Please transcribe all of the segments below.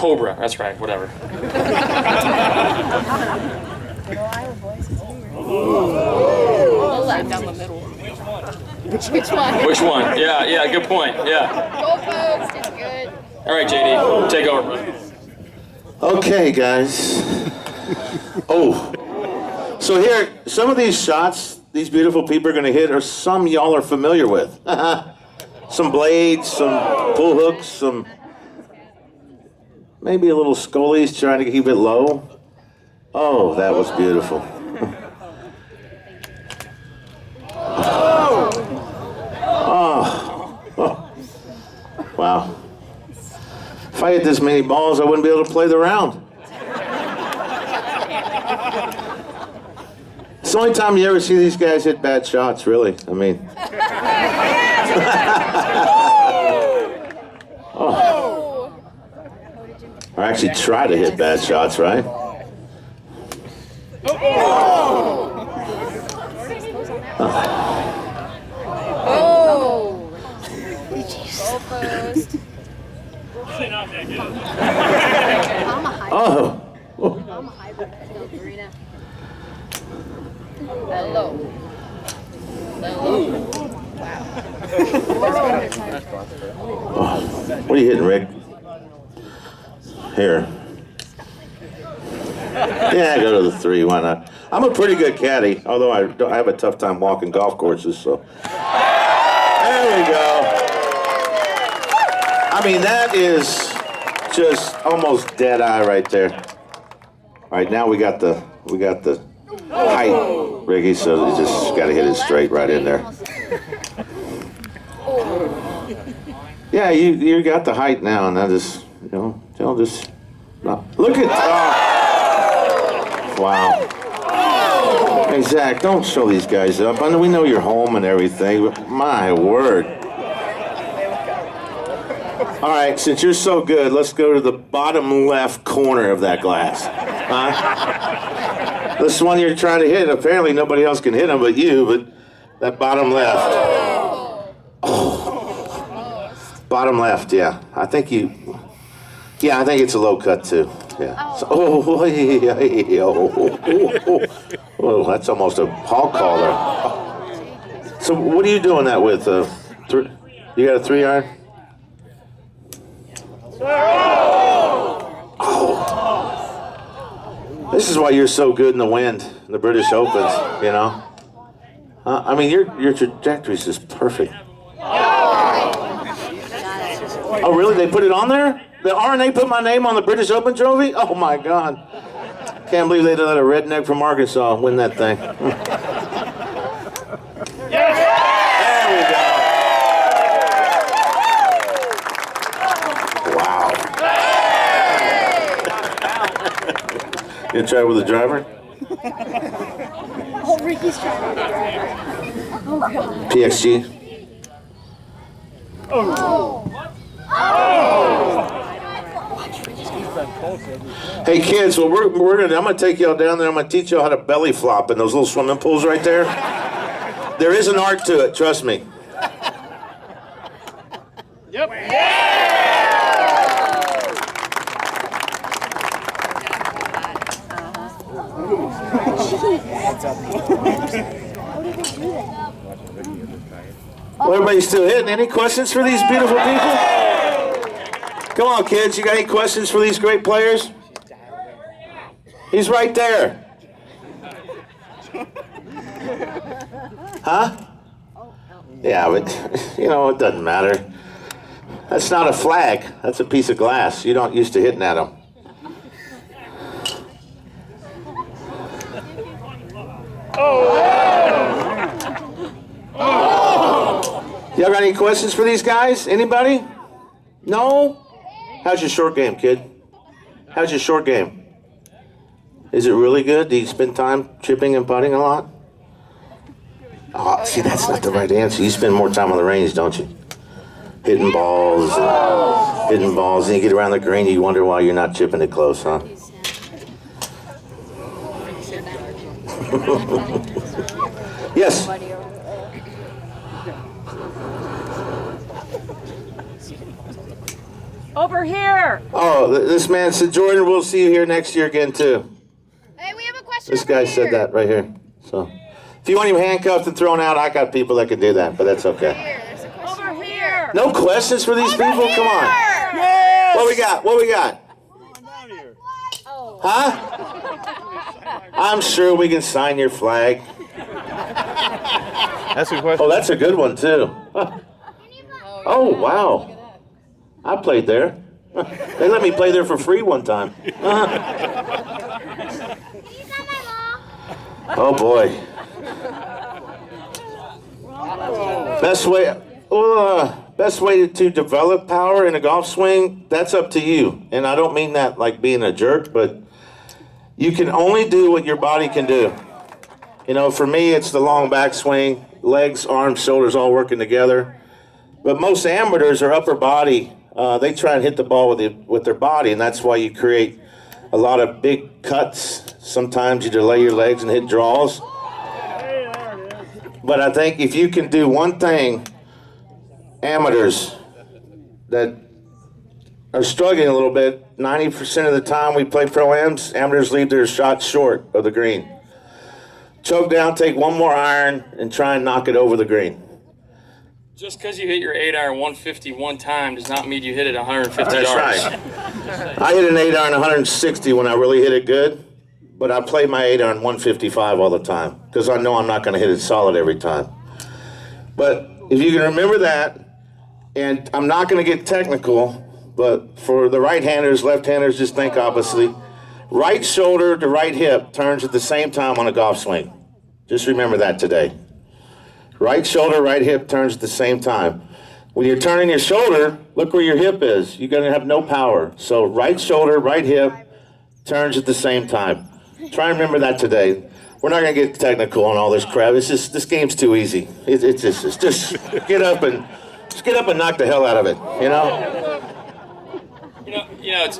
Cobra, that's right, whatever. Down the middle. Which one? Which one? Yeah, good point. Yeah. Goalpost, it's good. All right, JD, take over. Okay, guys. Oh. So here, some of these shots these beautiful people are going to hit are some y'all are familiar with. Some blades, some pull hooks, some maybe a little scullies trying to keep it low. Oh, that was beautiful. Oh. Wow. If I hit this many balls, I wouldn't be able to play the round. It's the only time you ever see these guys hit bad shots, really. I mean. Oh. Or actually try to hit bad shots, right? Goalpost. Oh. I'm a hybrid. Arena. Hello. Hello. Oh. What are you hitting, Rick? Here. Yeah, go to the 3. Why not? I'm a pretty good caddy, although I have a tough time walking golf courses. So there we go. I mean, that is just almost dead eye right there. All right, now we got the height, Riggy. So you just got to hit it straight right in there. Yeah, you got the height now, and that is just no. Look at wow. Hey Zach, don't show these guys up. I know we know you're home and everything, but my word. All right, since you're so good, let's go to the bottom left corner of that glass. Huh? This one you're trying to hit. Apparently nobody else can hit them but you, but that bottom left. Oh. Bottom left, yeah. I think it's a low cut too. Yeah. So, oh, that's almost a hog caller. Oh. So what are you doing that with? You got a 3 iron? Oh. This is why you're so good in the wind, in the British Opens, you know? I mean, your trajectory is just perfect. Oh, really? They put it on there? The RNA put my name on the British Open trophy? Oh, my God. Can't believe they let a redneck from Arkansas win that thing. There we go. Wow. You gonna try it with the driver? Oh, Ricky's trying with the driver. Oh, God. PXG. Hey kids, well I'm gonna take y'all down there. I'm gonna teach y'all how to belly flop in those little swimming pools right there. There is an art to it, trust me. Yep. Well, everybody's still hitting. Any questions for these beautiful people? Come on, kids. You got any questions for these great players? He's right there. Huh? Yeah, but, it doesn't matter. That's not a flag. That's a piece of glass. You don't used to hitting at them. Y'all got any questions for these guys? Anybody? No? How's your short game, kid? How's your short game? Is it really good? Do you spend time chipping and putting a lot? Oh, see, that's not the right answer. You spend more time on the range, don't you? Hitting balls, and you get around the green, you wonder why you're not chipping it close, huh? Yes? Over here. Oh, this man said, Jordan, we'll see you here next year again, too. Hey, we have a question. This over guy here. said that right here. So, if you want him handcuffed and thrown out, I got people that can do that, but that's okay. Here, there's a question. Over here. No questions for these people? Come on. What we got? What we got? Oh. Huh? I'm sure we can sign your flag. That's a question. Oh, that's a good one, too. Oh, wow. I played there. They let me play there for free one time. Oh, boy. Best way to develop power in a golf swing, that's up to you. And I don't mean that like being a jerk, but you can only do what your body can do. You know, for me, it's the long backswing, legs, arms, shoulders all working together. But most amateurs are upper body. They try and hit the ball with their body, and that's why you create a lot of big cuts. Sometimes you delay your legs and hit draws. But I think if you can do one thing, amateurs that are struggling a little bit, 90% of the time we play pro-ams, amateurs leave their shots short of the green. Choke down, take one more iron, and try and knock it over the green. Just because you hit your 8-iron 150 one time does not mean you hit it 150 That's yards. right. I hit an 8-iron 160 when I really hit it good, but I play my 8-iron 155 all the time because I know I'm not going to hit it solid every time. But if you can remember that, and I'm not going to get technical, but for the right-handers, left-handers, just think oppositely. Right shoulder to right hip turns at the same time on a golf swing. Just remember that today. Right shoulder, right hip turns at the same time. When you're turning your shoulder, look where your hip is. You're going to have no power. So right shoulder, right hip turns at the same time. Try and remember that today. We're not going to get technical on all this crap. It's just, this game's too easy. It's just get up and knock the hell out of it, you know?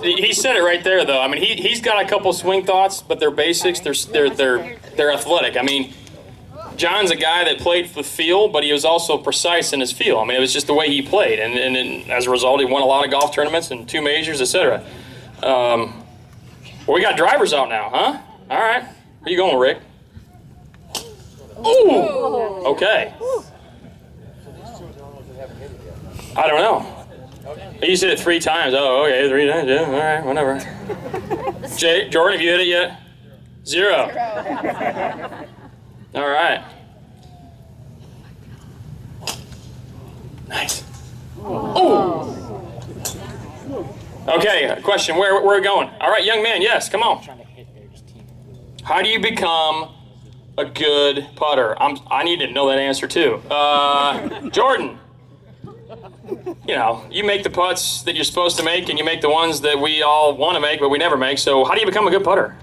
He said it right there, though. I mean, he's got a couple swing thoughts, but they're basics. They're athletic. I mean, John's a guy that played for feel, but he was also precise in his feel. I mean, it was just the way he played, and as a result, he won a lot of golf tournaments and 2 majors, etc. Well, we got drivers out now, huh? All right. Where you going, Rick? Ooh. Okay. I don't know. You said it 3 times. Oh, okay, 3 times. Yeah, all right, whatever. Jordan, have you hit it yet? 0. All right. Nice. Oh. Okay, question. Where are we going? All right, young man. Yes, come on. How do you become a good putter? I need to know that answer too. Jordan. You know, you make the putts that you're supposed to make, and you make the ones that we all want to make, but we never make. So how do you become a good putter?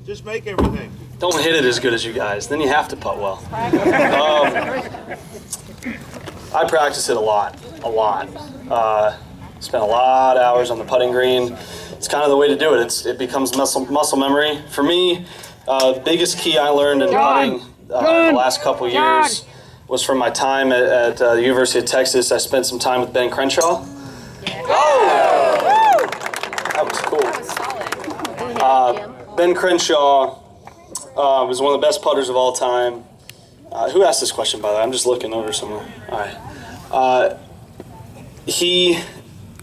Just make everything. Don't hit it as good as you guys. Then you have to putt well. I practice it a lot. Spend a lot of hours on the putting green. It's kind of the way to do it. It becomes muscle memory. For me, biggest key I learned in putting the last couple years was from my time at the University of Texas. I spent some time with Ben Crenshaw. Oh! That was cool. Ben Crenshaw was one of the best putters of all time. Who asked this question, by the way? I'm just looking over somewhere. All right. He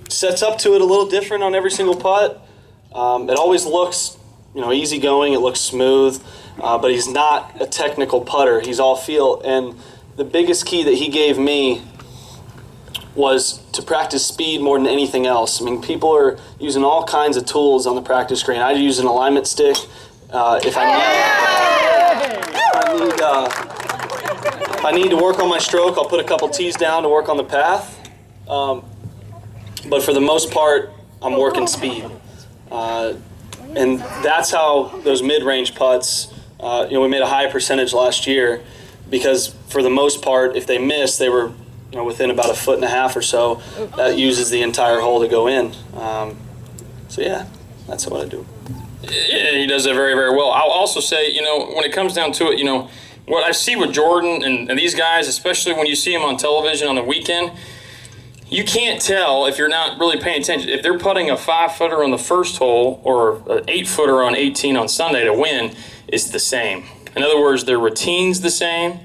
sets up to it a little different on every single putt. It always looks, easygoing. It looks smooth, but he's not a technical putter. He's all feel. And the biggest key that he gave me was to practice speed more than anything else. I mean, people are using all kinds of tools on the practice green. I use an alignment stick. If I need to work on my stroke, I'll put a couple tees down to work on the path. But for the most part, I'm working speed. And that's how those mid-range putts, we made a high percentage last year because for the most part, if they missed, they were within about 1.5 feet or so. That uses the entire hole to go in. So yeah, that's what I do. Yeah, he does that very, very well. I'll also say, when it comes down to it, what I see with Jordan and these guys, especially when you see him on television on the weekend, you can't tell if you're not really paying attention. If they're putting a 5-footer on the first hole or an 8-footer on 18 on Sunday to win, it's the same. In other words, their routine's the same,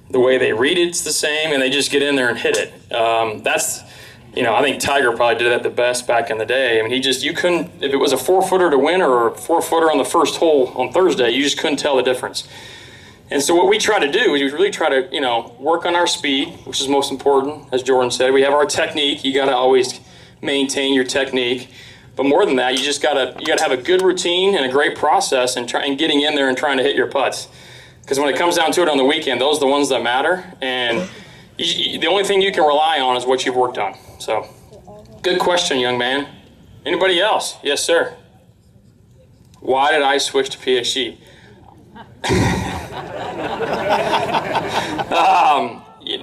the way they read it's the same, and they just get in there and hit it. That's, I think Tiger probably did that the best back in the day. I mean, you couldn't, if it was a 4-footer to win or a 4-footer on the first hole on Thursday, you just couldn't tell the difference. And so what we try to do is we really try to, work on our speed, which is most important, as Jordan said. We have our technique. You got to always maintain your technique. But more than that, you got to have a good routine and a great process and getting in there and trying to hit your putts. Because when it comes down to it on the weekend, those are the ones that matter. And the only thing you can rely on is what you've worked on. So, good question, young man. Anybody else? Yes, sir. Why did I switch to PXG?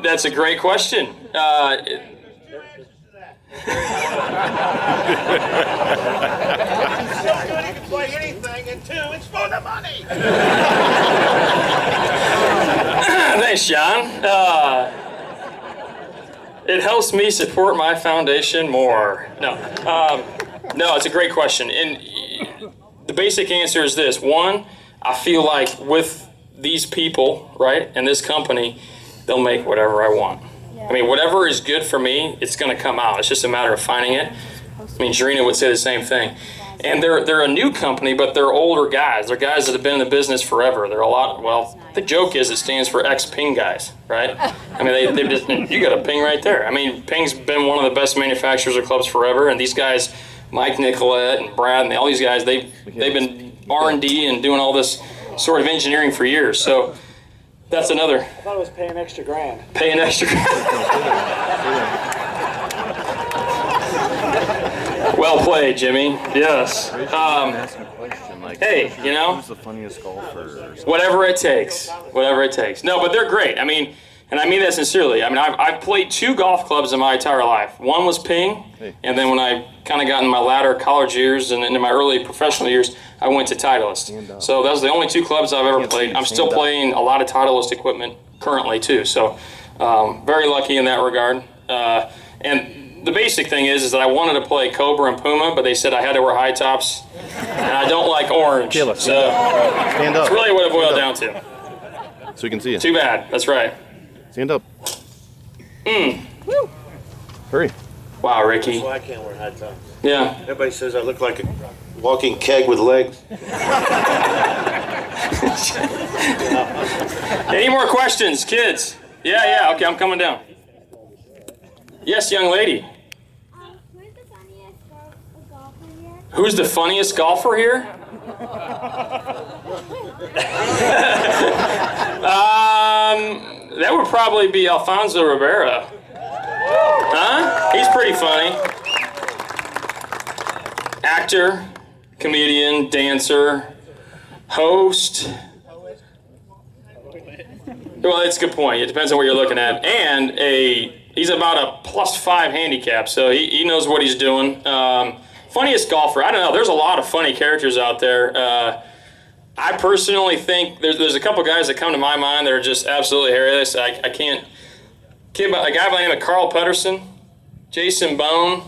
That's a great question. Play anything, and 2, it's for the money. Thanks, John. It helps me support my foundation more. No, it's a great question. And the basic answer is this. One, I feel like with these people, right, and this company, they'll make whatever I want. I mean, whatever is good for me, it's going to come out. It's just a matter of finding it. I mean, Jarena would say the same thing. And they're a new company, but they're older guys. They're guys that have been in the business forever. They're the joke is it stands for ex-Ping guys, right? I mean, they've just, you got a Ping right there. I mean, Ping's been one of the best manufacturers of clubs forever, and these guys, Mike Nicolette and Brad and all these guys, they've been R&D and doing all this sort of engineering for years. So that's another. I thought it was paying extra grand. Paying extra grand. Well played, Jimmy. Yes. Hey, who's the funniest golfer? Whatever it takes. Whatever it takes. No, but they're great. I mean, and I mean that sincerely. I mean, I've played 2 golf clubs in my entire life. One was Ping, and then when I kind of got in my latter college years and into my early professional years, I went to Titleist. So those are the only 2 clubs I've ever played. I'm still playing a lot of Titleist equipment currently too. So very lucky in that regard. And the basic thing is that I wanted to play Cobra and Puma, but they said I had to wear high tops, and I don't like orange. Caleb, so stand up. That's really what it boiled down to. So we can see you. Too bad. That's right. Stand up. Woo. Hurry. Wow, Ricky. Well, I can't wear high tops. Yeah. Everybody says I look like a Walking keg with legs. Any more questions, kids? Yeah. Okay, I'm coming down. Yes, young lady. Who's the funniest golfer here? Who's the funniest golfer here? That would probably be Alfonso Rivera. Huh? He's pretty funny. Actor, comedian, dancer, host. Well, it's a good point. It depends on what you're looking at. And he's about a +5 handicap, so he knows what he's doing. Funniest golfer, I don't know. There's a lot of funny characters out there. I personally think there's a couple guys that come to my mind that are just absolutely hilarious. I can't. A guy by the name of Carl Pedersen, Jason Bone,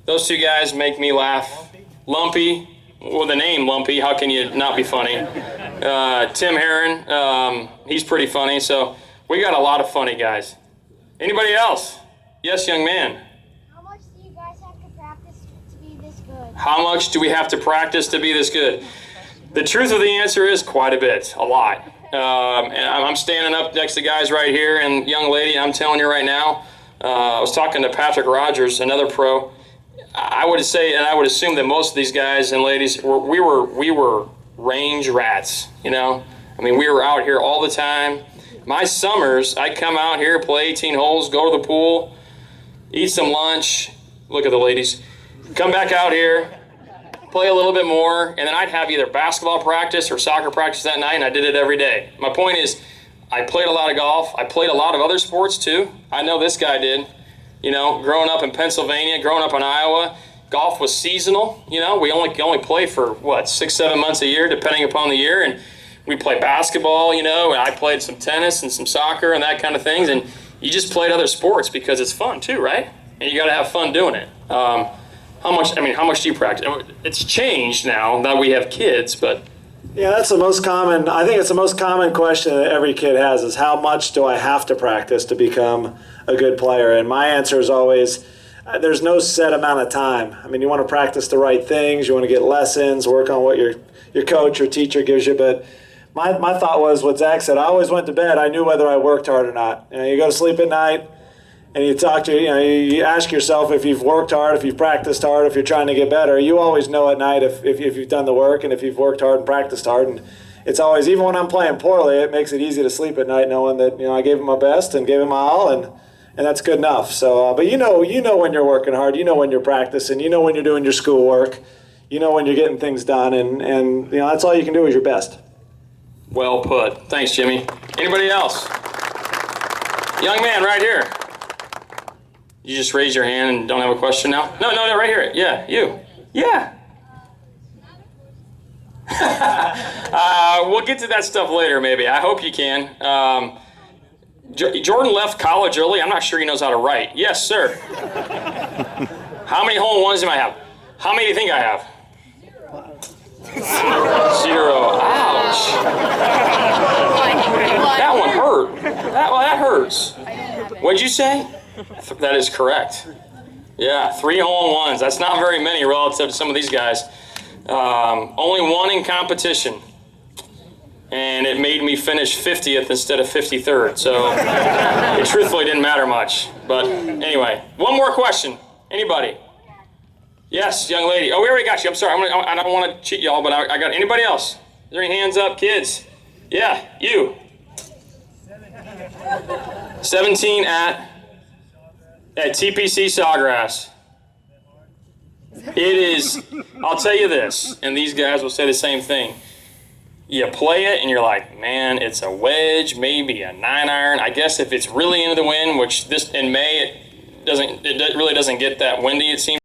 those 2 guys make me laugh. Lumpy, well, the name Lumpy, how can you not be funny? Tim Herron, he's pretty funny. So we got a lot of funny guys. Anybody else? Yes, young man. How much do you guys have to practice to be this good? How much do we have to practice to be this good? The truth of the answer is quite a bit, a lot. And I'm standing up next to guys right here, and young lady, I'm telling you right now, I was talking to Patrick Rogers, another pro. I would say, and I would assume that most of these guys and ladies, we were range rats, I mean, we were out here all the time. My summers, I'd come out here, play 18 holes, go to the pool, eat some lunch, look at the ladies, come back out here, play a little bit more, and then I'd have either basketball practice or soccer practice that night, and I did it every day. My point is, I played a lot of golf. I played a lot of other sports too. I know this guy did. Growing up in Pennsylvania, growing up in Iowa, golf was seasonal. We only play for, 6-7 months a year, depending upon the year, and we play basketball, and I played some tennis and some soccer and that kind of things, and you just played other sports because it's fun too, right? and you got to have fun doing it. How much do you practice? It's changed now that we have kids, but Yeah, that's the most common. I think it's the most common question that every kid has is how much do I have to practice to become a good player? And my answer is always there's no set amount of time. I mean, you want to practice the right things, you want to get lessons, work on what your coach or teacher gives you. But my thought was what Zach said. I always went to bed. I knew whether I worked hard or not. You go to sleep at night. And you talk to, you ask yourself if you've worked hard, if you've practiced hard, if you're trying to get better. You always know at night if you've done the work and if you've worked hard and practiced hard. And it's always, even when I'm playing poorly, it makes it easy to sleep at night knowing that, I gave it my best and gave it my all, and that's good enough. So, but you know when you're working hard, you know when you're practicing, you know when you're doing your schoolwork, you know when you're getting things done, and that's all you can do is your best. well put. Thanks, Jimmy. Anybody else? Young man, right here. You just raise your hand and don't have a question now? No, right here. Yeah, you. Yeah. We'll get to that stuff later, maybe. I hope you can. Jordan left college early. I'm not sure he knows how to write. Yes, sir. How many hole-in-ones do I have? How many do you think I have? 0. Ouch. That one hurt. That hurts. What'd you say? That is correct. Yeah, 3 hole-in-ones. That's not very many relative to some of these guys. Only one in competition. And it made me finish 50th instead of 53rd. So it truthfully didn't matter much. But anyway, one more question. Anybody? Yes, young lady. Oh, we already got you. I'm sorry. I don't want to cheat y'all, but I got anybody else? Is there any hands up, kids? Yeah, you. 17 at TPC Sawgrass. It is, I'll tell you this, and these guys will say the same thing. You play it and you're like, man, it's a wedge, maybe a 9-iron. I guess if it's really into the wind, which this in May it really doesn't get that windy, it seems.